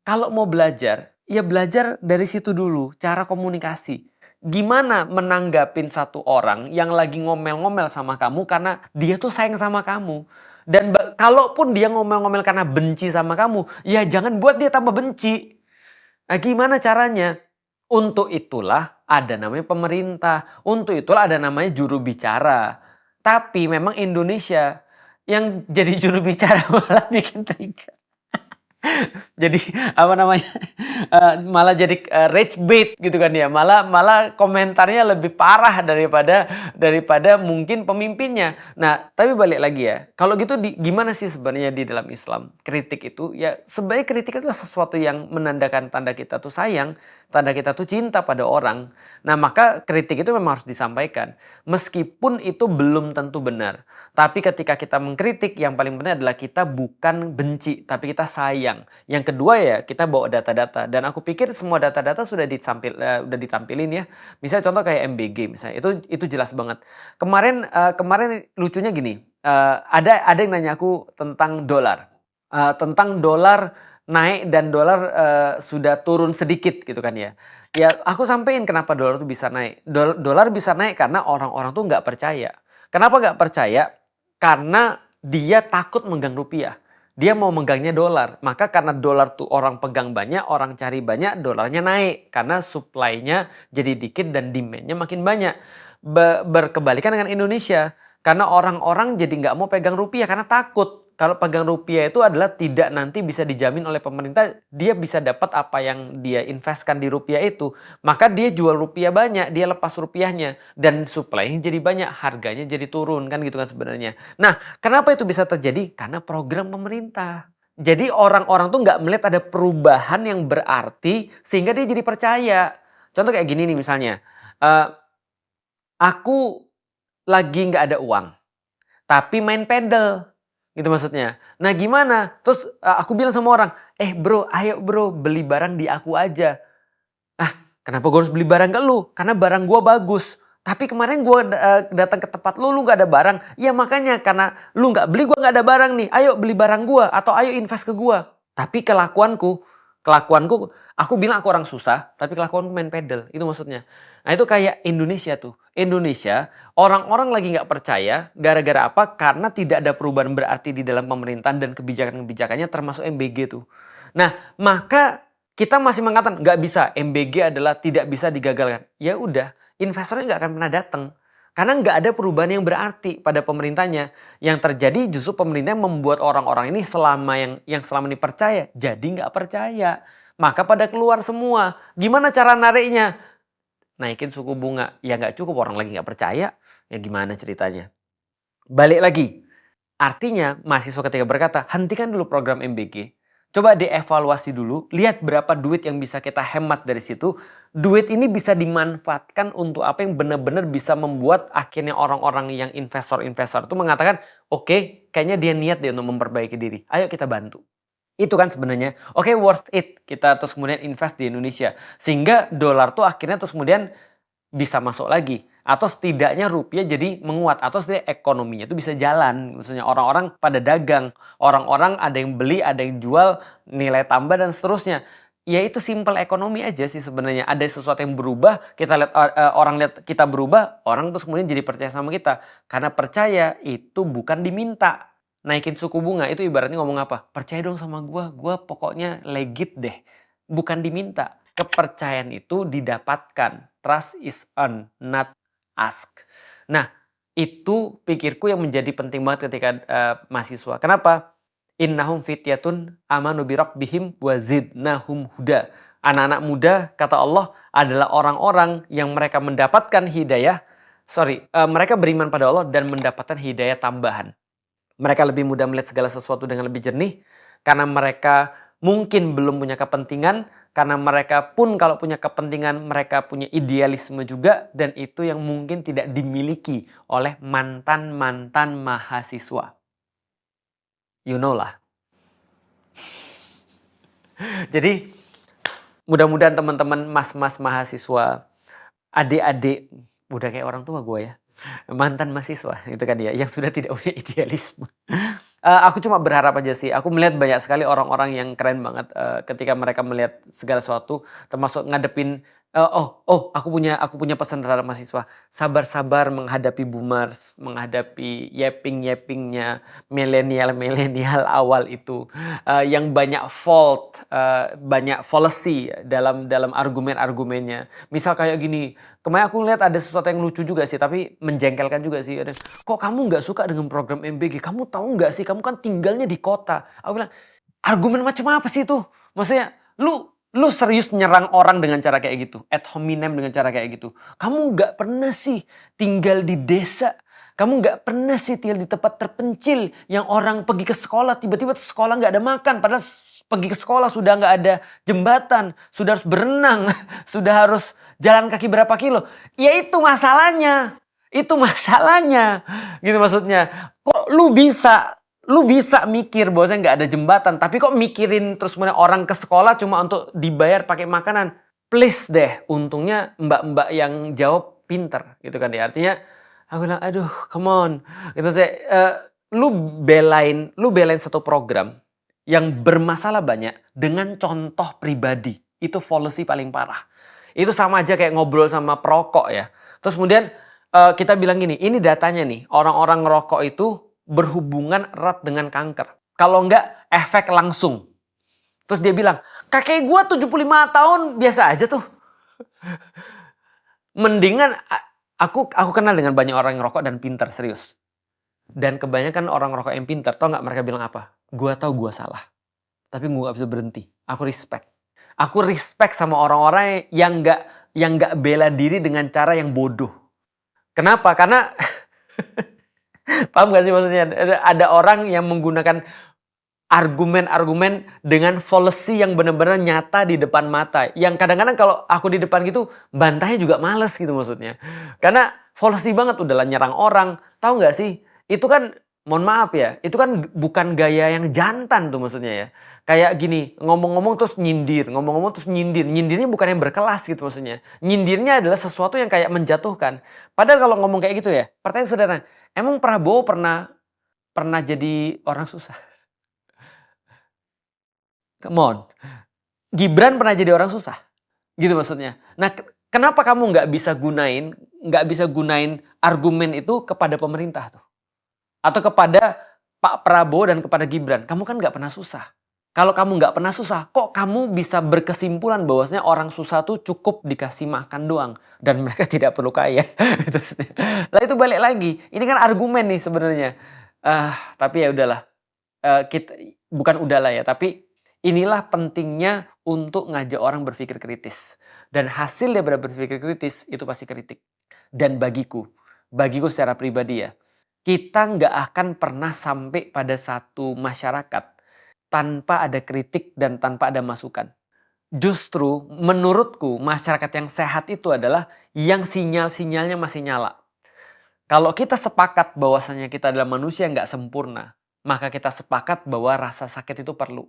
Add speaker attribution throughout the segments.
Speaker 1: Kalau mau belajar, ya belajar dari situ dulu, cara komunikasi. Gimana menanggapin satu orang yang lagi ngomel-ngomel sama kamu karena dia tuh sayang sama kamu. Dan kalaupun dia ngomel-ngomel karena benci sama kamu, ya jangan buat dia tambah benci. Nah, gimana caranya? Untuk itulah ada namanya pemerintah. Untuk itulah ada namanya juru bicara. Tapi memang Indonesia yang jadi juru bicara malah bikin terikat. Jadi apa namanya malah jadi rage bait gitu kan ya, malah komentarnya lebih parah daripada mungkin pemimpinnya. Nah tapi balik lagi ya, kalau gitu gimana sih sebenarnya di dalam Islam kritik itu? Ya sebenarnya kritik itu sesuatu yang menandakan tanda kita tuh sayang, tanda kita tuh cinta pada orang. Nah maka kritik itu memang harus disampaikan meskipun itu belum tentu benar. Tapi ketika kita mengkritik, yang paling penting adalah kita bukan benci tapi kita sayang. Yang kedua ya kita bawa data-data, dan aku pikir semua data-data sudah ditampilin ya. Misalnya contoh kayak MBG misalnya, itu jelas banget. Kemarin lucunya gini, ada yang nanya aku tentang dolar. Tentang dolar naik dan dolar sudah turun sedikit gitu kan ya. Ya aku sampein kenapa dolar itu bisa naik. Dolar bisa naik karena orang-orang tuh nggak percaya. Kenapa nggak percaya? Karena dia takut megang rupiah. Dia mau megangnya dolar. Maka karena dolar tuh orang pegang banyak, orang cari banyak, dolarnya naik. Karena supply-nya jadi dikit dan demand-nya makin banyak. Berkebalikan dengan Indonesia. Karena orang-orang jadi nggak mau pegang rupiah karena takut. Kalau pegang rupiah itu adalah tidak nanti bisa dijamin oleh pemerintah, dia bisa dapat apa yang dia investkan di rupiah itu. Maka dia jual rupiah banyak, dia lepas rupiahnya. Dan supply-nya jadi banyak, harganya jadi turun kan gitu kan sebenarnya. Nah kenapa itu bisa terjadi? Karena program pemerintah. Jadi orang-orang tuh nggak melihat ada perubahan yang berarti sehingga dia jadi percaya. Contoh kayak gini nih misalnya, aku lagi nggak ada uang, tapi main pedal. Gitu maksudnya. Nah gimana? Terus aku bilang sama orang, bro, ayo bro beli barang di aku aja. Ah kenapa gue harus beli barang ke lu? Karena barang gue bagus. Tapi kemarin gue datang ke tempat lu gak ada barang. Ya makanya karena lu gak beli, gue gak ada barang nih. Ayo beli barang gue atau ayo invest ke gue. Tapi kelakuanku, aku bilang aku orang susah, tapi kelakuanku main pedal. Itu maksudnya. Nah itu kayak Indonesia tuh. Indonesia, orang-orang lagi nggak percaya gara-gara apa? Karena tidak ada perubahan berarti di dalam pemerintahan dan kebijakan-kebijakannya termasuk MBG tuh. Nah maka kita masih mengatakan nggak bisa, MBG adalah tidak bisa digagalkan. Ya udah, investornya nggak akan pernah datang. Karena nggak ada perubahan yang berarti pada pemerintahnya. Yang terjadi justru pemerintah membuat orang-orang ini yang selama ini percaya jadi nggak percaya. Maka pada keluar semua. Gimana cara nariknya? Naikin suku bunga. Ya nggak cukup, orang lagi nggak percaya. Ya gimana ceritanya? Balik lagi. Artinya mahasiswa ketika berkata hentikan dulu program MBG. Coba dievaluasi dulu, lihat berapa duit yang bisa kita hemat dari situ. Duit ini bisa dimanfaatkan untuk apa yang benar-benar bisa membuat akhirnya orang-orang yang investor-investor itu mengatakan, oke, kayaknya dia niat deh untuk memperbaiki diri. Ayo kita bantu. Itu kan sebenarnya, oke, worth it kita terus kemudian invest di Indonesia. Sehingga dolar tuh akhirnya terus kemudian bisa masuk lagi. Atau setidaknya rupiah jadi menguat. Atau setidaknya ekonominya itu bisa jalan. Maksudnya orang-orang pada dagang. Orang-orang ada yang beli, ada yang jual, nilai tambah dan seterusnya. Ya itu simple ekonomi aja sih sebenarnya. Ada sesuatu yang berubah, kita lihat orang lihat kita berubah, orang terus kemudian jadi percaya sama kita. Karena percaya itu bukan diminta. Naikin suku bunga itu ibaratnya ngomong apa? Percaya dong sama gua pokoknya legit deh. Bukan diminta. Kepercayaan itu didapatkan. Trust is earned, not ask. Nah, itu pikirku yang menjadi penting banget ketika mahasiswa. Kenapa? Innahum fityatun amanu birabbihim wa zidnahum huda. Anak-anak muda, kata Allah, adalah orang-orang yang mereka mendapatkan hidayah. Mereka beriman pada Allah dan mendapatkan hidayah tambahan. Mereka lebih mudah melihat segala sesuatu dengan lebih jernih. Karena mereka mungkin belum punya kepentingan, karena mereka pun kalau punya kepentingan mereka punya idealisme juga, dan itu yang mungkin tidak dimiliki oleh mantan-mantan mahasiswa. You know lah. Jadi mudah-mudahan teman-teman mas-mas mahasiswa, adik-adik, udah kayak orang tua gue ya, mantan mahasiswa gitu kan ya, yang sudah tidak punya idealisme. Aku cuma berharap aja sih. Aku melihat banyak sekali orang-orang yang keren banget ketika mereka melihat segala sesuatu, termasuk ngadepin. Aku punya pesan terhadap mahasiswa. Sabar-sabar menghadapi boomers, menghadapi yapping-yappingnya milenial-milenial awal itu, yang banyak fault, banyak fallacy dalam dalam argumen-argumennya. Misal kayak gini, kemarin aku lihat ada sesuatu yang lucu juga sih, tapi menjengkelkan juga sih. Kok kamu nggak suka dengan program MBG? Kamu tahu nggak sih, kamu kan tinggalnya di kota. Aku bilang, argumen macam apa sih itu? Maksudnya, lu serius nyerang orang dengan cara kayak gitu? Ad hominem dengan cara kayak gitu? Kamu nggak pernah sih tinggal di desa? Kamu nggak pernah sih tinggal di tempat terpencil yang orang pergi ke sekolah, tiba-tiba sekolah nggak ada makan. Padahal pergi ke sekolah sudah nggak ada jembatan, sudah harus berenang, sudah harus jalan kaki berapa kilo. Ya itu masalahnya. Itu masalahnya. Gitu maksudnya. Kok lu bisa mikir bahwasanya nggak ada jembatan, tapi kok mikirin terus kemudian orang ke sekolah cuma untuk dibayar pakai makanan. Please deh, untungnya mbak-mbak yang jawab pinter gitu kan ya. Artinya aku bilang, aduh come on. Gitu saya, lu belain satu program yang bermasalah banyak dengan contoh pribadi. Itu fallacy paling parah. Itu sama aja kayak ngobrol sama perokok ya. Terus kemudian kita bilang gini, ini datanya nih, orang-orang ngerokok itu berhubungan erat dengan kanker. Kalau enggak, efek langsung. Terus dia bilang, kakek gue 75 tahun biasa aja tuh. Mendingan, aku kenal dengan banyak orang yang rokok dan pintar, serius. Dan kebanyakan orang rokok yang pintar, tau gak mereka bilang apa? Gue tahu gue salah. Tapi gue gak bisa berhenti. Aku respect. Aku respect sama orang-orang yang gak bela diri dengan cara yang bodoh. Kenapa? Karena paham gak sih maksudnya? Ada orang yang menggunakan argumen-argumen dengan fallacy yang benar-benar nyata di depan mata. Yang kadang-kadang kalau aku di depan gitu, bantahnya juga males gitu maksudnya. Karena fallacy banget, udahlah nyerang orang. Tahu gak sih? Itu kan, mohon maaf ya, itu kan bukan gaya yang jantan tuh maksudnya ya. Kayak gini, ngomong-ngomong terus nyindir, ngomong-ngomong terus nyindir. Nyindirnya bukan yang berkelas gitu maksudnya. Nyindirnya adalah sesuatu yang kayak menjatuhkan. Padahal kalau ngomong kayak gitu ya, pertanyaan sederhana, emang Prabowo pernah jadi orang susah? Come on. Gibran pernah jadi orang susah? Gitu maksudnya. Nah, kenapa kamu nggak bisa gunain argumen itu kepada pemerintah tuh? Atau kepada Pak Prabowo dan kepada Gibran? Kamu kan nggak pernah susah. Kalau kamu nggak pernah susah, kok kamu bisa berkesimpulan bahwasanya orang susah tuh cukup dikasih makan doang dan mereka tidak perlu kaya? Lah itu balik lagi. Ini kan argumen nih sebenarnya. Tapi ya udahlah. Bukan udahlah ya, tapi inilah pentingnya untuk ngajak orang berpikir kritis. Dan hasil daripada berpikir kritis itu pasti kritik. Dan bagiku secara pribadi ya, kita nggak akan pernah sampai pada satu masyarakat tanpa ada kritik dan tanpa ada masukan. Justru menurutku masyarakat yang sehat itu adalah yang sinyal-sinyalnya masih nyala. Kalau kita sepakat bahwasanya kita adalah manusia yang nggak sempurna, maka kita sepakat bahwa rasa sakit itu perlu.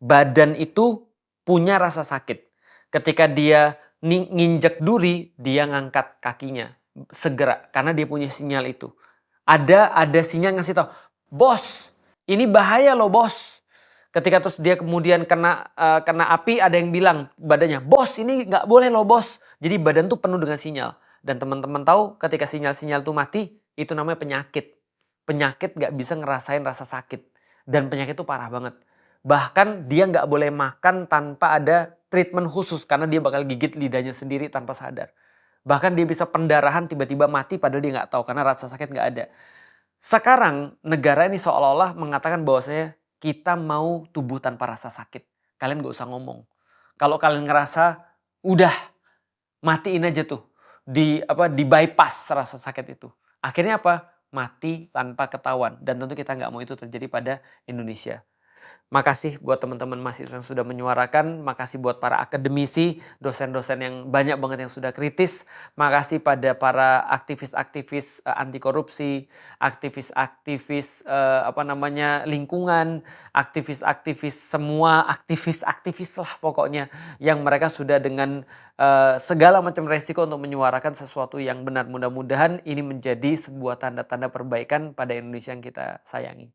Speaker 1: Badan itu punya rasa sakit. Ketika dia nginjek duri, dia ngangkat kakinya segera karena dia punya sinyal itu. Ada sinyal ngasih tahu, bos, ini bahaya loh bos. Ketika terus dia kemudian kena api, ada yang bilang badannya, bos ini nggak boleh loh bos. Jadi badan tuh penuh dengan sinyal. Dan teman-teman tahu ketika sinyal-sinyal tuh mati, itu namanya penyakit. Penyakit nggak bisa ngerasain rasa sakit. Dan penyakit itu parah banget. Bahkan dia nggak boleh makan tanpa ada treatment khusus karena dia bakal gigit lidahnya sendiri tanpa sadar. Bahkan dia bisa pendarahan tiba-tiba mati padahal dia nggak tahu karena rasa sakit nggak ada. Sekarang negara ini seolah-olah mengatakan bahwasanya kita mau tubuh tanpa rasa sakit. Kalian gak usah ngomong. Kalau kalian ngerasa udah matiin aja tuh. Di bypass rasa sakit itu. Akhirnya apa? Mati tanpa ketahuan. Dan tentu kita nggak mau itu terjadi pada Indonesia. Makasih buat teman-teman mahasiswa yang sudah menyuarakan. Makasih buat para akademisi, dosen-dosen yang banyak banget yang sudah kritis. Makasih pada para aktivis-aktivis anti korupsi, aktivis-aktivis lingkungan, aktivis-aktivis semua aktivis-aktivis lah pokoknya yang mereka sudah dengan segala macam resiko untuk menyuarakan sesuatu yang benar. Mudah-mudahan ini menjadi sebuah tanda-tanda perbaikan pada Indonesia yang kita sayangi.